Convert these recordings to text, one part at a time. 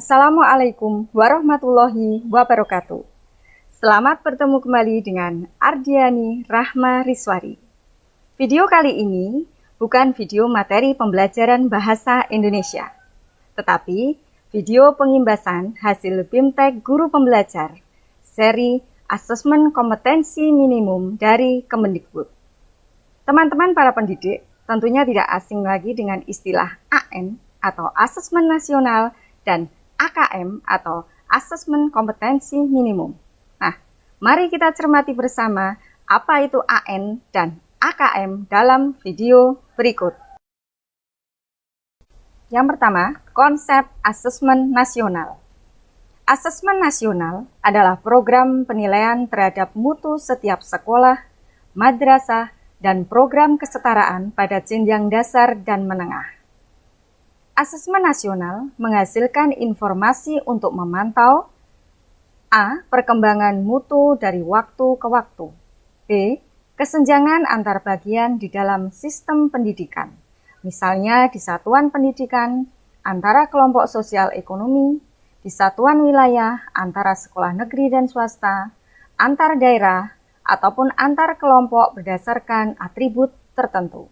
Assalamualaikum warahmatullahi wabarakatuh. Selamat bertemu kembali dengan Ardiani Rahma Riswari. Video kali ini bukan video materi pembelajaran bahasa Indonesia, tetapi video pengimbasan hasil BIMTEK Guru Pembelajar, seri Asesmen Kompetensi Minimum dari Kemendikbud. Teman-teman para pendidik tentunya tidak asing lagi dengan istilah AN atau Asesmen Nasional dan AKM atau Asesmen Kompetensi Minimum. Nah, mari kita cermati bersama apa itu AN dan AKM dalam video berikut. Yang pertama, konsep Asesmen Nasional. Asesmen Nasional adalah program penilaian terhadap mutu setiap sekolah, madrasah, dan program kesetaraan pada jenjang dasar dan menengah. Asesmen nasional menghasilkan informasi untuk memantau A. Perkembangan mutu dari waktu ke waktu. B. Kesenjangan antar bagian di dalam sistem pendidikan, misalnya di satuan pendidikan, antara kelompok sosial ekonomi, di satuan wilayah, antara sekolah negeri dan swasta, antar daerah, ataupun antar kelompok berdasarkan atribut tertentu.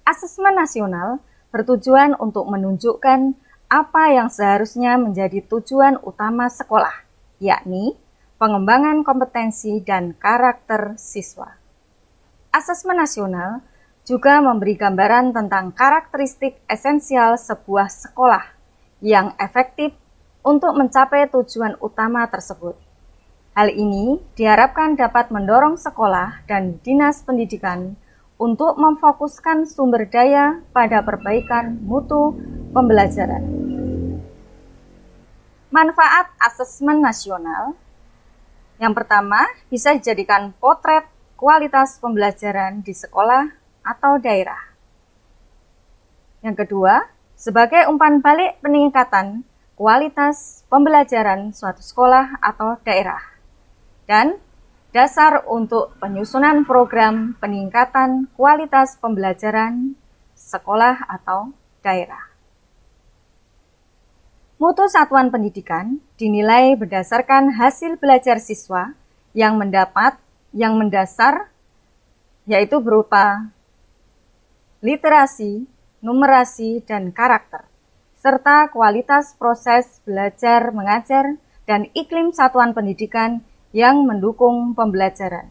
Asesmen nasional bertujuan untuk menunjukkan apa yang seharusnya menjadi tujuan utama sekolah, yakni pengembangan kompetensi dan karakter siswa. Asesmen nasional juga memberi gambaran tentang karakteristik esensial sebuah sekolah yang efektif untuk mencapai tujuan utama tersebut. Hal ini diharapkan dapat mendorong sekolah dan dinas pendidikan untuk memfokuskan sumber daya pada perbaikan mutu pembelajaran. Manfaat asesmen nasional. Yang pertama, bisa dijadikan potret kualitas pembelajaran di sekolah atau daerah. Yang kedua, sebagai umpan balik peningkatan kualitas pembelajaran suatu sekolah atau daerah. Dan dasar untuk penyusunan program peningkatan kualitas pembelajaran sekolah atau daerah. Mutu satuan pendidikan dinilai berdasarkan hasil belajar siswa yang mendasar, yaitu berupa literasi, numerasi, dan karakter, serta kualitas proses belajar mengajar dan iklim satuan pendidikan yang mendukung pembelajaran.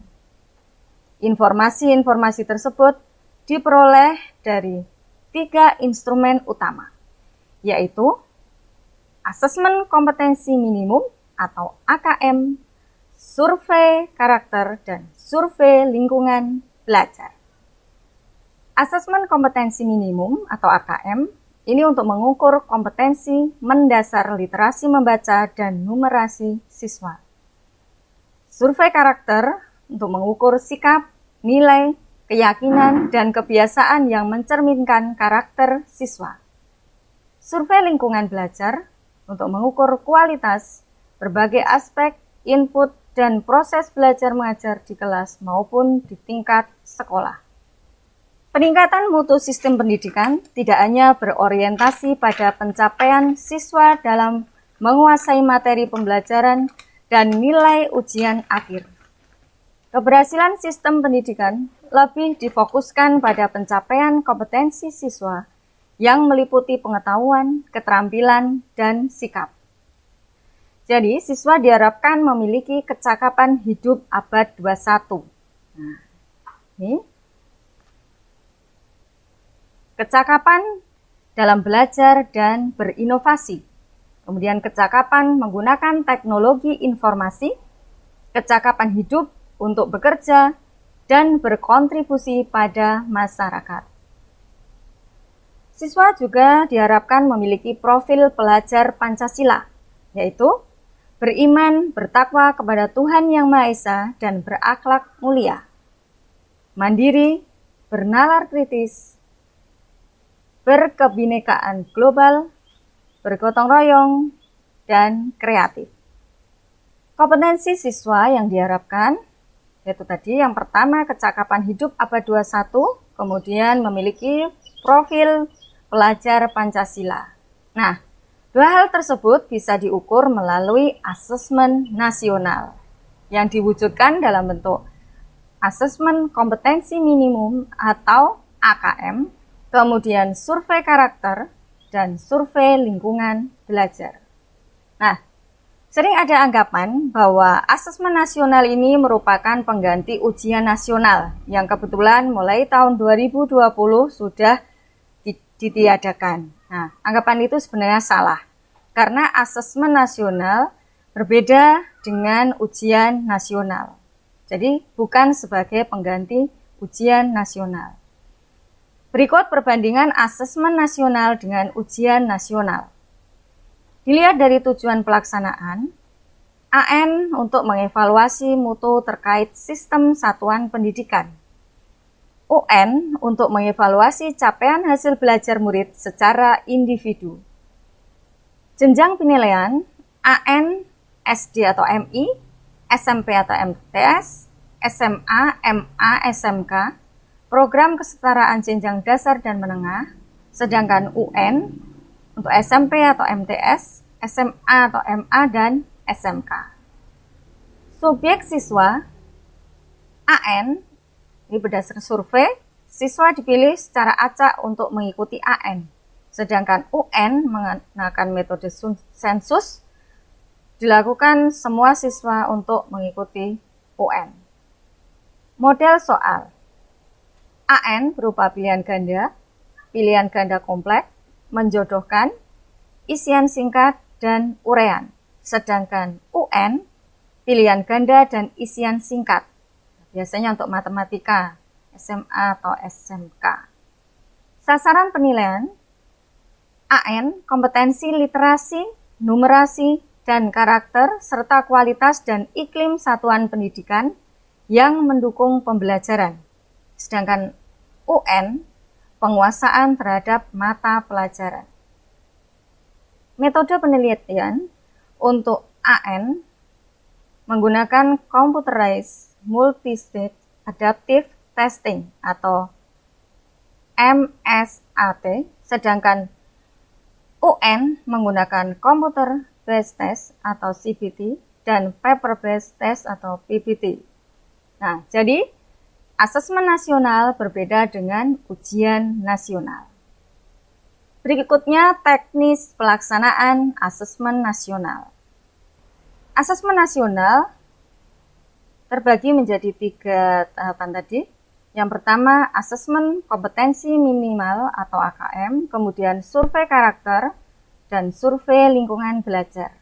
Informasi-informasi tersebut diperoleh dari 3 instrumen utama, yaitu Asesmen Kompetensi Minimum atau AKM, Survei Karakter, dan Survei Lingkungan Belajar. Asesmen Kompetensi Minimum atau AKM ini untuk mengukur kompetensi mendasar literasi membaca dan numerasi siswa. Survei karakter untuk mengukur sikap, nilai, keyakinan, dan kebiasaan yang mencerminkan karakter siswa. Survei lingkungan belajar untuk mengukur kualitas berbagai aspek, input, dan proses belajar mengajar di kelas maupun di tingkat sekolah. Peningkatan mutu sistem pendidikan tidak hanya berorientasi pada pencapaian siswa dalam menguasai materi pembelajaran dan nilai ujian akhir. Keberhasilan sistem pendidikan lebih difokuskan pada pencapaian kompetensi siswa yang meliputi pengetahuan, keterampilan, dan sikap. Jadi, siswa diharapkan memiliki kecakapan hidup abad 21. Nah, ini kecakapan dalam belajar dan berinovasi. Kemudian kecakapan menggunakan teknologi informasi, kecakapan hidup untuk bekerja, dan berkontribusi pada masyarakat. Siswa juga diharapkan memiliki profil pelajar Pancasila, yaitu beriman, bertakwa kepada Tuhan Yang Maha Esa, dan berakhlak mulia, mandiri, bernalar kritis, berkebinekaan global, bergotong royong, dan kreatif. Kompetensi siswa yang diharapkan yaitu tadi yang pertama kecakapan hidup abad 21, kemudian memiliki profil pelajar Pancasila. Nah, Dua hal tersebut bisa diukur melalui asesmen nasional yang diwujudkan dalam bentuk asesmen kompetensi minimum atau AKM, kemudian survei karakter dan survei lingkungan belajar. Nah, sering ada anggapan bahwa asesmen nasional ini merupakan pengganti ujian nasional yang kebetulan mulai tahun 2020 sudah ditiadakan. Nah, anggapan itu sebenarnya salah, karena asesmen nasional berbeda dengan ujian nasional. Jadi, bukan sebagai pengganti ujian nasional. Berikut perbandingan asesmen nasional dengan ujian nasional. Dilihat dari tujuan pelaksanaan, AN untuk mengevaluasi mutu terkait sistem satuan pendidikan. UN untuk mengevaluasi capaian hasil belajar murid secara individu. Jenjang penilaian AN, SD atau MI, SMP atau MTS, SMA, MA, SMK, program kesetaraan jenjang dasar dan menengah, sedangkan UN untuk SMP atau MTS, SMA atau MA, dan SMK. Subjek siswa AN, ini berdasarkan survei, siswa dipilih secara acak untuk mengikuti AN, sedangkan UN menggunakan metode sensus, dilakukan semua siswa untuk mengikuti UN. Model soal AN berupa pilihan ganda kompleks, menjodohkan, isian singkat, dan uraian, sedangkan UN pilihan ganda dan isian singkat. Biasanya untuk matematika, SMA atau SMK. Sasaran penilaian AN, kompetensi literasi, numerasi, dan karakter, serta kualitas dan iklim satuan pendidikan yang mendukung pembelajaran. Sedangkan UN, penguasaan terhadap mata pelajaran. Metode penelitian untuk AN menggunakan Computerized Multi-Stage Adaptive Testing atau MSAT, sedangkan UN menggunakan Computer Based Test atau CBT dan Paper Based Test atau PBT. Nah, jadi asesmen nasional berbeda dengan ujian nasional. Berikutnya teknis pelaksanaan asesmen nasional. Asesmen nasional terbagi menjadi 3 tahapan tadi. Yang pertama, asesmen kompetensi minimal atau AKM, kemudian survei karakter, dan survei lingkungan belajar.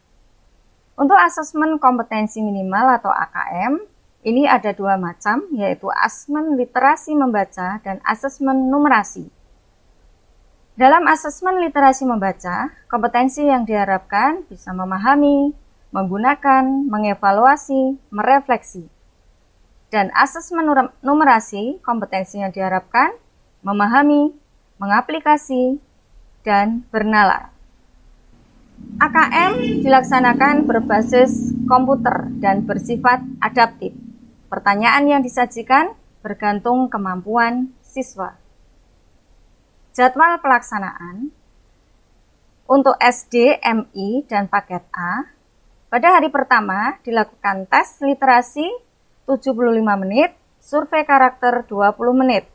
Untuk asesmen kompetensi minimal atau AKM, ini ada 2 macam, yaitu asesmen literasi membaca dan asesmen numerasi. Dalam asesmen literasi membaca, kompetensi yang diharapkan bisa memahami, menggunakan, mengevaluasi, merefleksi. Dan asesmen numerasi, kompetensi yang diharapkan memahami, mengaplikasi, dan bernalar. AKM dilaksanakan berbasis komputer dan bersifat adaptif. Pertanyaan yang disajikan bergantung kemampuan siswa. Jadwal pelaksanaan untuk SD, MI, dan paket A, pada hari pertama dilakukan tes literasi 75 menit, survei karakter 20 menit.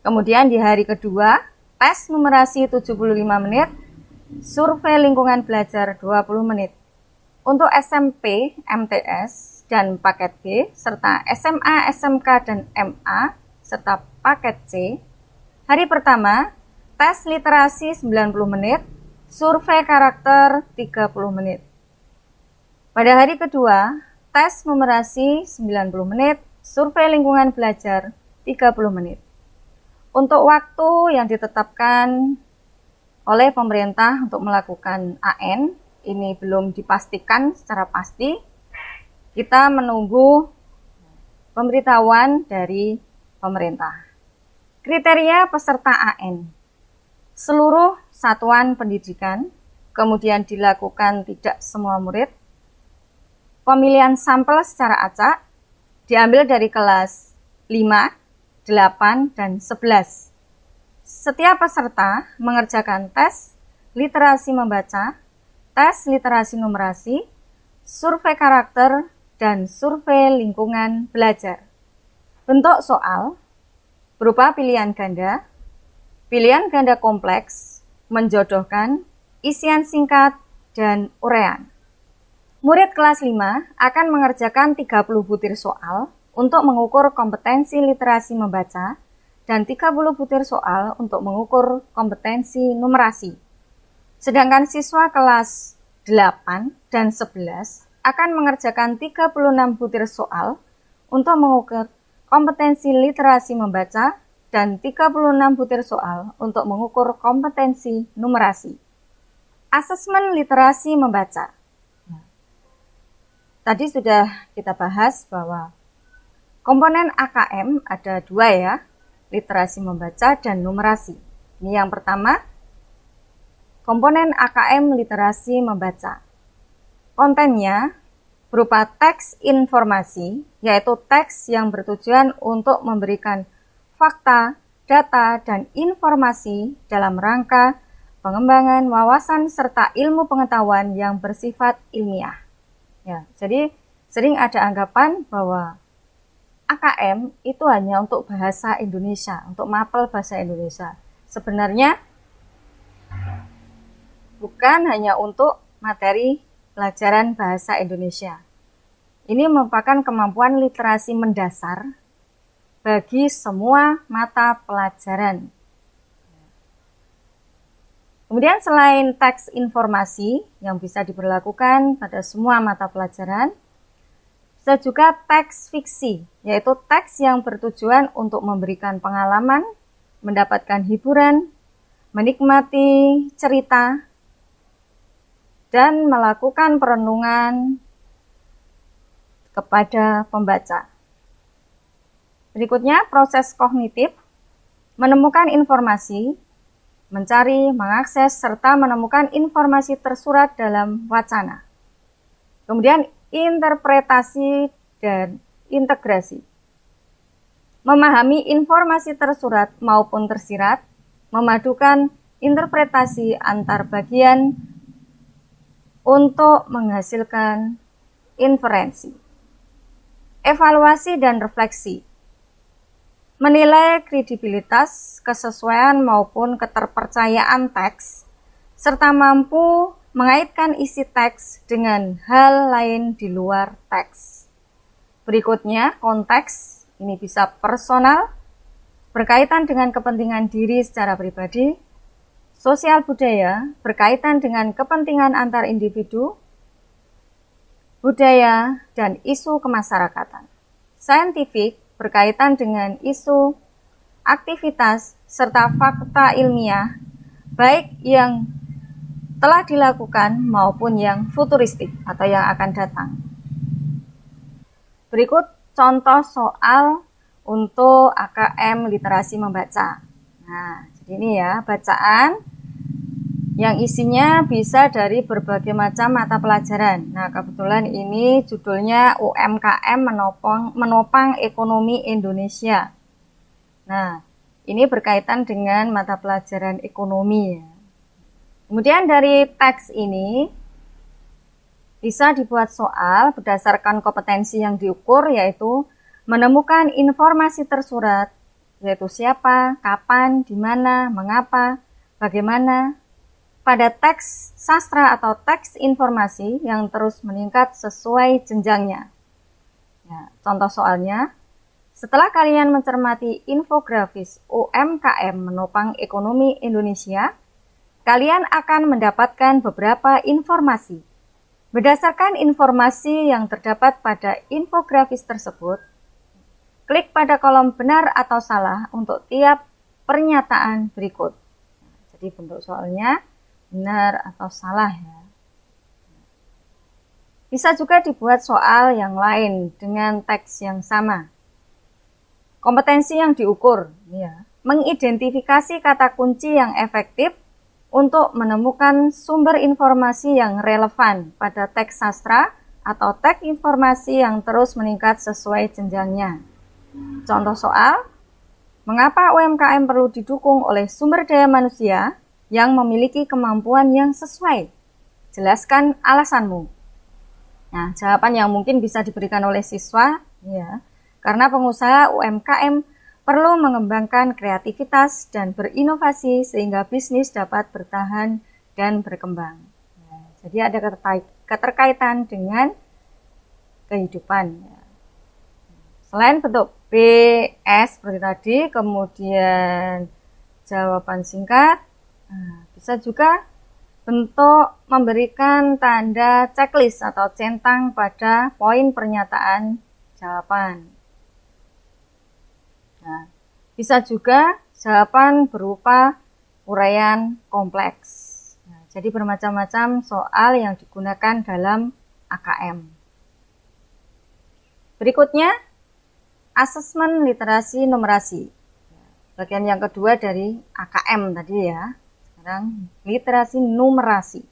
Kemudian di hari kedua, tes numerasi 75 menit, survei lingkungan belajar 20 menit. Untuk SMP, MTS, dan paket B, serta SMA, SMK, dan MA, serta paket C, hari pertama, tes literasi 90 menit, survei karakter 30 menit. Pada hari kedua, tes numerasi 90 menit, survei lingkungan belajar 30 menit. Untuk waktu yang ditetapkan oleh pemerintah untuk melakukan AN, ini belum dipastikan secara pasti. Kita menunggu pemberitahuan dari pemerintah. Kriteria peserta AN. Seluruh satuan pendidikan, kemudian dilakukan tidak semua murid. Pemilihan sampel secara acak diambil dari kelas 5, 8, dan 11. Setiap peserta mengerjakan tes literasi membaca, tes literasi numerasi, survei karakter, dan survei lingkungan belajar. Bentuk soal berupa pilihan ganda kompleks, menjodohkan, isian singkat, dan uraian. Murid kelas 5 akan mengerjakan 30 butir soal untuk mengukur kompetensi literasi membaca dan 30 butir soal untuk mengukur kompetensi numerasi. Sedangkan siswa kelas 8 dan 11 akan mengerjakan 36 butir soal untuk mengukur kompetensi literasi membaca dan 36 butir soal untuk mengukur kompetensi numerasi. Asesmen literasi membaca. Tadi sudah kita bahas bahwa komponen AKM ada 2 ya, literasi membaca dan numerasi. Ini yang pertama, komponen AKM literasi membaca. Kontennya berupa teks informasi, yaitu teks yang bertujuan untuk memberikan fakta, data, dan informasi dalam rangka pengembangan wawasan serta ilmu pengetahuan yang bersifat ilmiah. Ya, jadi sering ada anggapan bahwa AKM itu hanya untuk bahasa Indonesia, untuk mapel bahasa Indonesia. Sebenarnya bukan hanya untuk materi pelajaran bahasa Indonesia. Ini merupakan kemampuan literasi mendasar bagi semua mata pelajaran. Kemudian selain teks informasi yang bisa diberlakukan pada semua mata pelajaran, bisa juga teks fiksi, yaitu teks yang bertujuan untuk memberikan pengalaman, mendapatkan hiburan, menikmati cerita, dan melakukan perenungan kepada pembaca. Berikutnya, proses kognitif, menemukan informasi, mencari, mengakses, serta menemukan informasi tersurat dalam wacana. Kemudian interpretasi dan integrasi. Memahami informasi tersurat maupun tersirat, memadukan interpretasi antar bagian untuk menghasilkan inferensi. Evaluasi dan refleksi. Menilai kredibilitas, kesesuaian maupun keterpercayaan teks, serta mampu mengaitkan isi teks dengan hal lain di luar teks. Berikutnya, konteks, ini bisa personal, berkaitan dengan kepentingan diri secara pribadi, sosial budaya, berkaitan dengan kepentingan antar individu, budaya, dan isu kemasyarakatan. Saintifik, berkaitan dengan isu, aktivitas, serta fakta ilmiah, baik yang telah dilakukan maupun yang futuristik atau yang akan datang. Berikut contoh soal untuk AKM literasi membaca. Nah, jadi ini ya, bacaan yang isinya bisa dari berbagai macam mata pelajaran. Nah, kebetulan ini judulnya UMKM menopang ekonomi Indonesia. Nah, ini berkaitan dengan mata pelajaran ekonomi. Kemudian dari teks ini bisa dibuat soal berdasarkan kompetensi yang diukur, yaitu menemukan informasi tersurat, yaitu siapa, kapan, di mana, mengapa, bagaimana, pada teks sastra atau teks informasi yang terus meningkat sesuai jenjangnya. Ya, contoh soalnya, setelah kalian mencermati infografis UMKM menopang ekonomi Indonesia, kalian akan mendapatkan beberapa informasi. Berdasarkan informasi yang terdapat pada infografis tersebut, klik pada kolom benar atau salah untuk tiap pernyataan berikut. Jadi bentuk soalnya benar atau salah ya. Bisa juga dibuat soal yang lain dengan teks yang sama. Kompetensi yang diukur, ya, mengidentifikasi kata kunci yang efektif untuk menemukan sumber informasi yang relevan pada teks sastra atau teks informasi yang terus meningkat sesuai jenjangnya. Contoh soal, mengapa UMKM perlu didukung oleh sumber daya manusia yang memiliki kemampuan yang sesuai. Jelaskan alasanmu. Nah, jawaban yang mungkin bisa diberikan oleh siswa, ya, karena pengusaha UMKM perlu mengembangkan kreativitas dan berinovasi sehingga bisnis dapat bertahan dan berkembang. Nah, jadi ada keterkaitan dengan kehidupan. Selain bentuk B, S seperti tadi, kemudian jawaban singkat, bisa juga bentuk memberikan tanda checklist atau centang pada poin pernyataan jawaban. Nah, bisa juga jawaban berupa uraian kompleks. Nah, jadi bermacam-macam soal yang digunakan dalam AKM. Berikutnya, asesmen literasi numerasi. Bagian yang kedua dari AKM tadi ya. Sekarang literasi numerasi.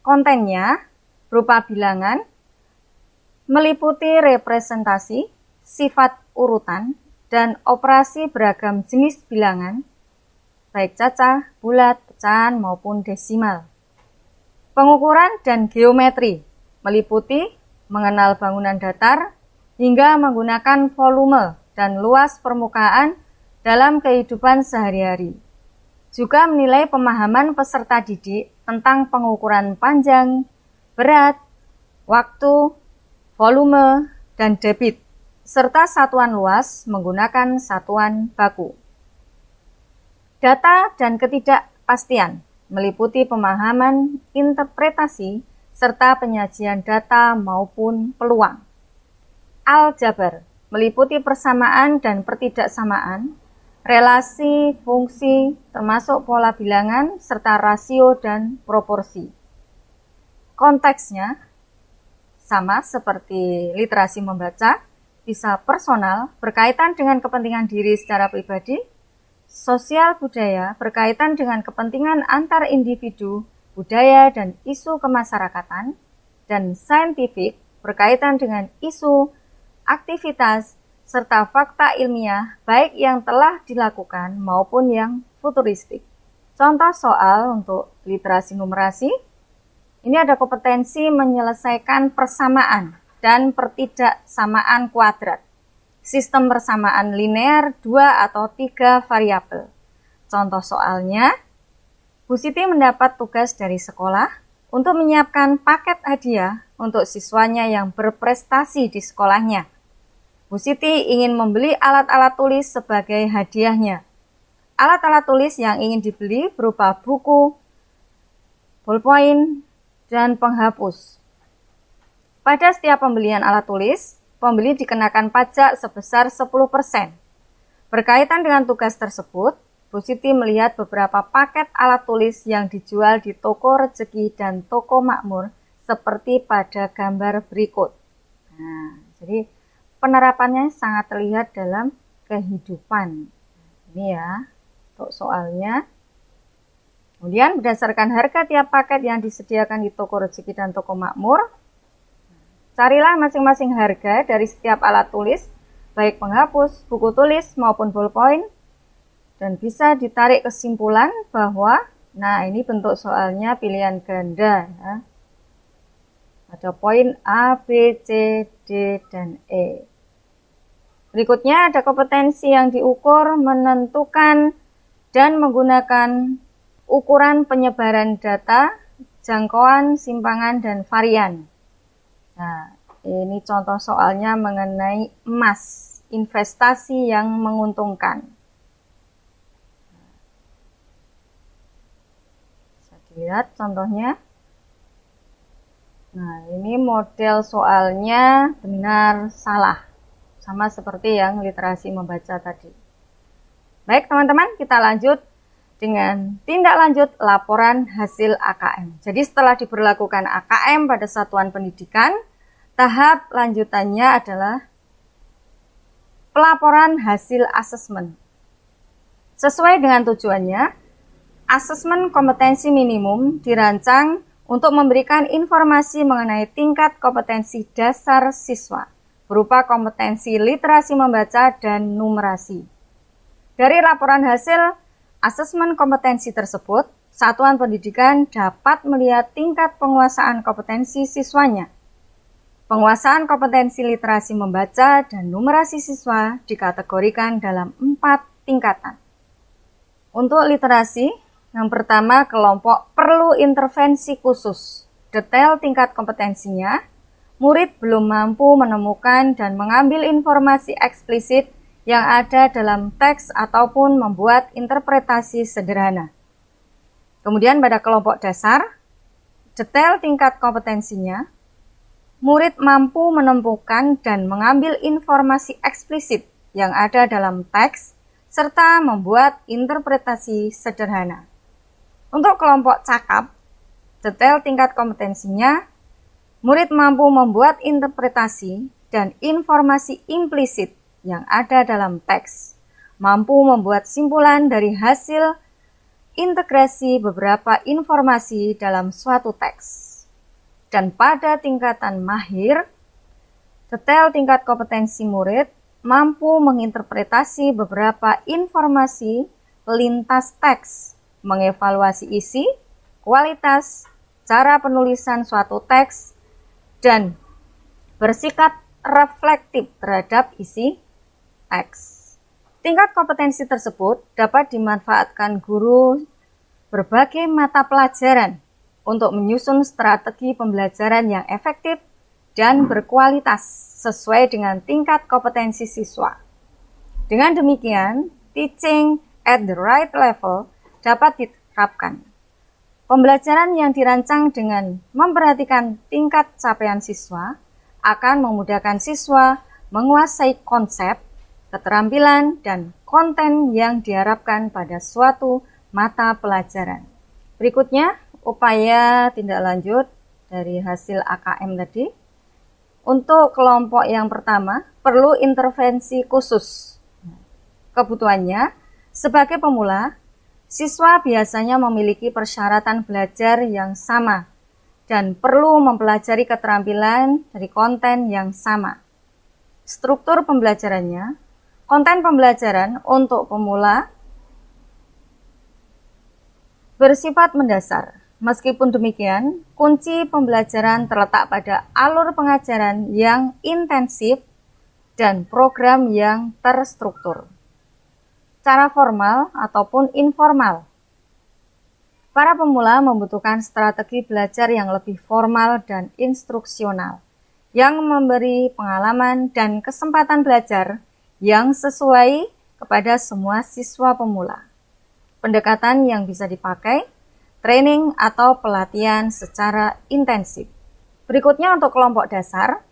Kontennya berupa bilangan, meliputi representasi, sifat urutan, dan operasi beragam jenis bilangan, baik cacah, bulat, pecahan, maupun desimal. Pengukuran dan geometri meliputi mengenal bangunan datar hingga menggunakan volume dan luas permukaan dalam kehidupan sehari-hari. Juga menilai pemahaman peserta didik tentang pengukuran panjang, berat, waktu, volume, dan debit, serta satuan luas menggunakan satuan baku. Data dan ketidakpastian meliputi pemahaman interpretasi serta penyajian data maupun peluang. Aljabar meliputi persamaan dan pertidaksamaan, relasi, fungsi, termasuk pola bilangan, serta rasio dan proporsi. Konteksnya sama seperti literasi membaca, bisa personal, berkaitan dengan kepentingan diri secara pribadi, sosial budaya, berkaitan dengan kepentingan antar individu, budaya, dan isu kemasyarakatan, dan saintifik, berkaitan dengan isu, aktivitas, serta fakta ilmiah baik yang telah dilakukan maupun yang futuristik. Contoh soal untuk literasi numerasi, ini ada kompetensi menyelesaikan persamaan dan pertidaksamaan kuadrat, sistem persamaan linear 2 atau 3 variabel. Contoh soalnya, Bu Siti mendapat tugas dari sekolah untuk menyiapkan paket hadiah untuk siswanya yang berprestasi di sekolahnya. Bu Siti ingin membeli alat-alat tulis sebagai hadiahnya. Alat-alat tulis yang ingin dibeli berupa buku, ballpoint, dan penghapus. Pada setiap pembelian alat tulis, pembeli dikenakan pajak sebesar 10%. Berkaitan dengan tugas tersebut, Bu Siti melihat beberapa paket alat tulis yang dijual di toko Rezeki dan toko Makmur seperti pada gambar berikut. Nah, jadi penerapannya sangat terlihat dalam kehidupan. Ini ya, untuk soalnya. Kemudian berdasarkan harga tiap paket yang disediakan di toko Rezeki dan toko Makmur, carilah masing-masing harga dari setiap alat tulis, baik penghapus, buku tulis, maupun ballpoint, dan bisa ditarik kesimpulan bahwa, nah ini bentuk soalnya pilihan ganda ya. Ada poin A, B, C, D, dan E. Berikutnya ada kompetensi yang diukur, menentukan, dan menggunakan ukuran penyebaran data, jangkauan, simpangan, dan varian. Nah, ini contoh soalnya mengenai emas, investasi yang menguntungkan. Bisa dilihat contohnya. Nah, ini model soalnya benar salah. Sama seperti yang literasi membaca tadi. Baik teman-teman, kita lanjut dengan tindak lanjut laporan hasil AKM. Jadi setelah diberlakukan AKM pada satuan pendidikan, tahap lanjutannya adalah pelaporan hasil asesmen. Sesuai dengan tujuannya, asesmen kompetensi minimum dirancang untuk memberikan informasi mengenai tingkat kompetensi dasar siswa, berupa kompetensi literasi membaca dan numerasi. Dari laporan hasil asesmen kompetensi tersebut, satuan pendidikan dapat melihat tingkat penguasaan kompetensi siswanya. Penguasaan kompetensi literasi membaca dan numerasi siswa dikategorikan dalam 4 tingkatan. Untuk literasi, yang pertama kelompok perlu intervensi khusus. Detail tingkat kompetensinya, murid belum mampu menemukan dan mengambil informasi eksplisit yang ada dalam teks ataupun membuat interpretasi sederhana. Kemudian pada kelompok dasar, detail tingkat kompetensinya, murid mampu menemukan dan mengambil informasi eksplisit yang ada dalam teks, serta membuat interpretasi sederhana. Untuk kelompok cakap, detail tingkat kompetensinya, murid mampu membuat interpretasi dan informasi implisit yang ada dalam teks, mampu membuat simpulan dari hasil integrasi beberapa informasi dalam suatu teks. Dan pada tingkatan mahir, detail tingkat kompetensi murid mampu menginterpretasi beberapa informasi lintas teks, mengevaluasi isi, kualitas, cara penulisan suatu teks, dan bersikap reflektif terhadap isi teks. Tingkat kompetensi tersebut dapat dimanfaatkan guru berbagai mata pelajaran untuk menyusun strategi pembelajaran yang efektif dan berkualitas sesuai dengan tingkat kompetensi siswa. Dengan demikian, teaching at the right level dapat diterapkan. Pembelajaran yang dirancang dengan memperhatikan tingkat capaian siswa akan memudahkan siswa menguasai konsep, keterampilan, dan konten yang diharapkan pada suatu mata pelajaran. Berikutnya, upaya tindak lanjut dari hasil AKM tadi. Untuk kelompok yang pertama, perlu intervensi khusus. Kebutuhannya, sebagai pemula, siswa biasanya memiliki persyaratan belajar yang sama dan perlu mempelajari keterampilan dari konten yang sama. Struktur pembelajarannya, konten pembelajaran untuk pemula bersifat mendasar. Meskipun demikian, kunci pembelajaran terletak pada alur pengajaran yang intensif dan program yang terstruktur. Cara formal ataupun informal. Para pemula membutuhkan strategi belajar yang lebih formal dan instruksional, yang memberi pengalaman dan kesempatan belajar yang sesuai kepada semua siswa pemula. Pendekatan yang bisa dipakai, training atau pelatihan secara intensif. Berikutnya untuk kelompok dasar,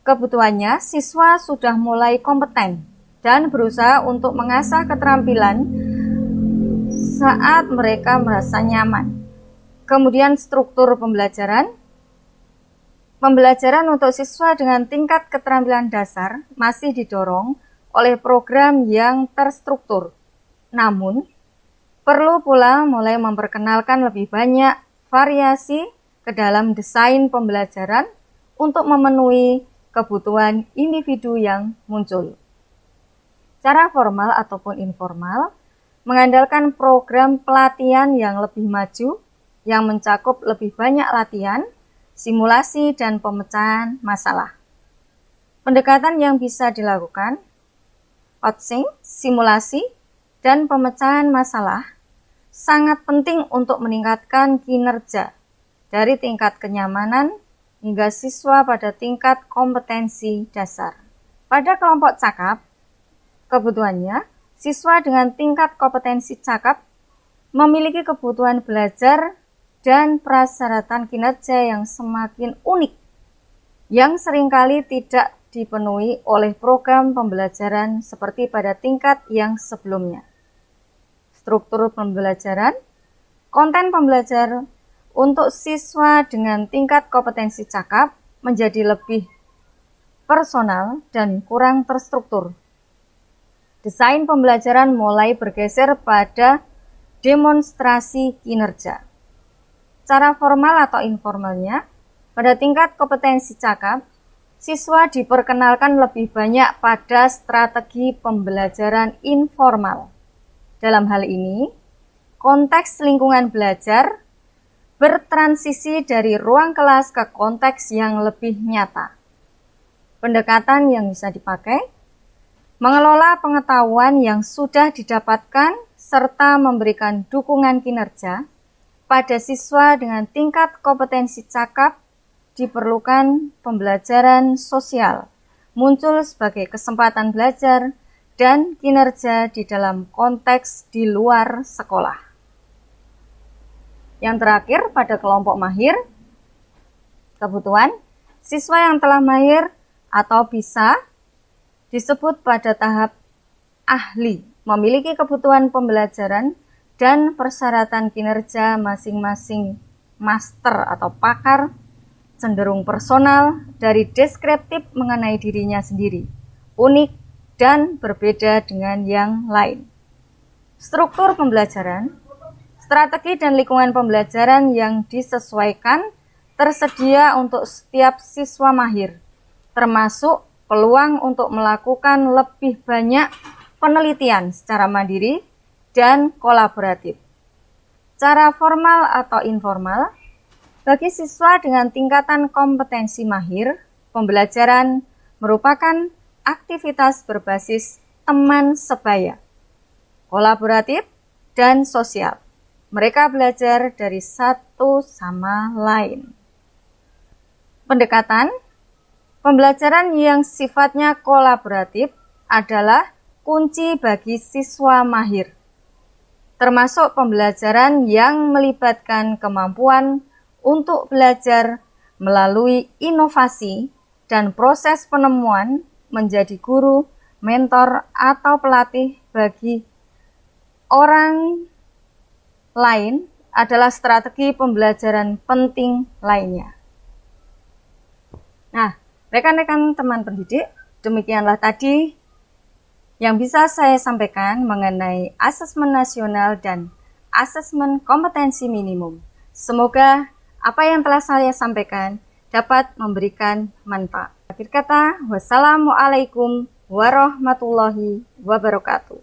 kebutuhannya siswa sudah mulai kompeten dan berusaha untuk mengasah keterampilan saat mereka merasa nyaman. Kemudian struktur pembelajaran. Pembelajaran untuk siswa dengan tingkat keterampilan dasar masih didorong oleh program yang terstruktur. Namun, perlu pula mulai memperkenalkan lebih banyak variasi ke dalam desain pembelajaran untuk memenuhi kebutuhan individu yang muncul. Cara formal ataupun informal mengandalkan program pelatihan yang lebih maju yang mencakup lebih banyak latihan, simulasi, dan pemecahan masalah. Pendekatan yang bisa dilakukan, coaching, simulasi, dan pemecahan masalah sangat penting untuk meningkatkan kinerja dari tingkat kenyamanan hingga siswa pada tingkat kompetensi dasar. Pada kelompok cakap, kebutuhannya, siswa dengan tingkat kompetensi cakap memiliki kebutuhan belajar dan persyaratan kinerja yang semakin unik, yang seringkali tidak dipenuhi oleh program pembelajaran seperti pada tingkat yang sebelumnya. Struktur pembelajaran, konten pembelajar untuk siswa dengan tingkat kompetensi cakap menjadi lebih personal dan kurang terstruktur. Desain pembelajaran mulai bergeser pada demonstrasi kinerja. Cara formal atau informalnya, pada tingkat kompetensi cakap, siswa diperkenalkan lebih banyak pada strategi pembelajaran informal. Dalam hal ini, konteks lingkungan belajar bertransisi dari ruang kelas ke konteks yang lebih nyata. Pendekatan yang bisa dipakai, mengelola pengetahuan yang sudah didapatkan serta memberikan dukungan kinerja pada siswa dengan tingkat kompetensi cakap. Diperlukan pembelajaran sosial, muncul sebagai kesempatan belajar dan kinerja di dalam konteks di luar sekolah. Yang terakhir, pada kelompok mahir, kebutuhan siswa yang telah mahir atau bisa disebut pada tahap ahli, memiliki kebutuhan pembelajaran dan persyaratan kinerja masing-masing master atau pakar, cenderung personal, dari deskriptif mengenai dirinya sendiri, unik dan berbeda dengan yang lain. Struktur pembelajaran, strategi dan lingkungan pembelajaran yang disesuaikan tersedia untuk setiap siswa mahir, termasuk peluang untuk melakukan lebih banyak penelitian secara mandiri dan kolaboratif. Cara formal atau informal, bagi siswa dengan tingkatan kompetensi mahir, pembelajaran merupakan aktivitas berbasis teman sebaya, kolaboratif, dan sosial. Mereka belajar dari satu sama lain. Pendekatan pembelajaran yang sifatnya kolaboratif adalah kunci bagi siswa mahir, termasuk pembelajaran yang melibatkan kemampuan untuk belajar melalui inovasi dan proses penemuan menjadi guru, mentor, atau pelatih bagi orang lain adalah strategi pembelajaran penting lainnya. Nah, rekan-rekan teman pendidik, demikianlah tadi yang bisa saya sampaikan mengenai asesmen nasional dan asesmen kompetensi minimum. Semoga apa yang telah saya sampaikan dapat memberikan manfaat. Akhir kata, wassalamualaikum warahmatullahi wabarakatuh.